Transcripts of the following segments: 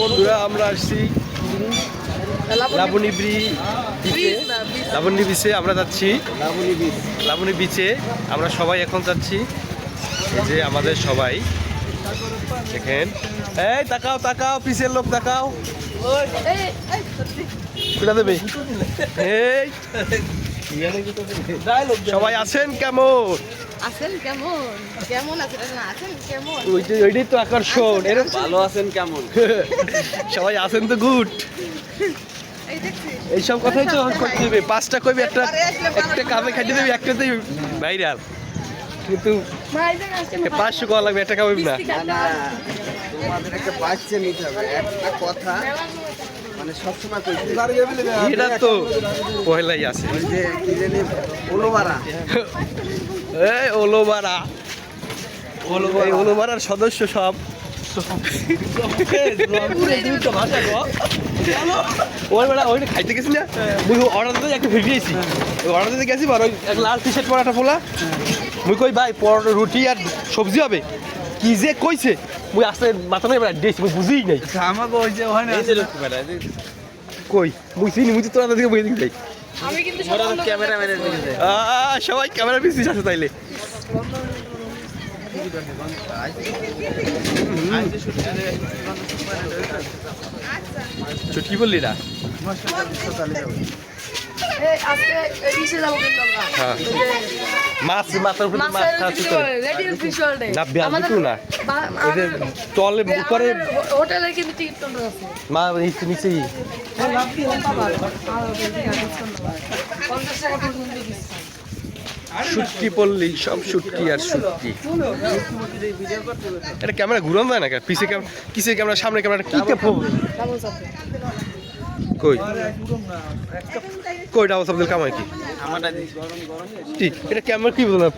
বন্ধুরা আমরা আসছি লাবণী বিচে আমরা যাচ্ছি। লাবণী বিচে আমরা সবাই এখন যাচ্ছি। এই যে আমাদের সবাই দেখেন, এই তাকাও তাকাও, পিছের লোক তাকাও, দেবে। এই সবাই আছেন কেমন? ওইটাই তো আকর্ষণ। ভালো আছেন কেমন? সবাই আছেন তো গুড। এইসব কথাই তো করতে হবে। পাঁচটা কইবি, একটা কামে খাইতে দেবে, একটাতেই ভাইরাল। কিন্তু 500 করা লাগবে, একটা খাওয়াবি না। তোমাদের একটা বাচ্চা নিতে হবে, একটা কথা মানে সবসময় এটা তো পয়লাই আছে। ওই যে কি জানি ওলোবারা, এই ওলোবারা, এই ওলোবারার সদস্য সব ওইটা খাইতে গেছি না, মুই অর্ডার দিতে একটা ভিড়িয়েছি। অর্ডার দিতে গেছি, ওই এক লাল টি শার্ট পরাটা ফোলা, মুই কই ভাই পরোটা রুটি আর সবজি হবে, কি যে কইছে মুই আসতে মাথা নেই দিয়েছি, মুই বুঝিই নাই। আমাকে ওই যে ওখানে কই মুই চিনি, মুই তো তোরা দিকে বই দিকে যাই। আমি কিন্তু ক্যামেরাম্যানের দিকে যায়। সবাই ক্যামেরা পিছিয়ে আছে তাইলে। কি বললি না? আজকে ইসে যাবো কিন্তু আমরা। হ্যাঁ, মাছ মাথার উপরে মাছ না বিয়ার দিতো না, ওই যে তলে উপরে হোটেলে কিন্তু টিকিট কাউন্টার আছে। মা নিচেই 50 টাকা পর্যন্ত দিচ্ছে। শুটকি পড়লি, সব শুটকি আর শুটকি। এটা ক্যামেরা ঘুরান যায় না কেন? পিছে ক্যামেরা, কিসের ক্যামেরা, সামনে ক্যামেরাটা কি কাপ? কই কই ডাবল সাবজেক্ট কামাই কি? আমারটা গরম গরম ঠিক, এটা ক্যামেরা কি বলবো না,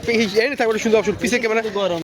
এনে থাকবে সুন্দর অপশন, পিছে ক্যামেরা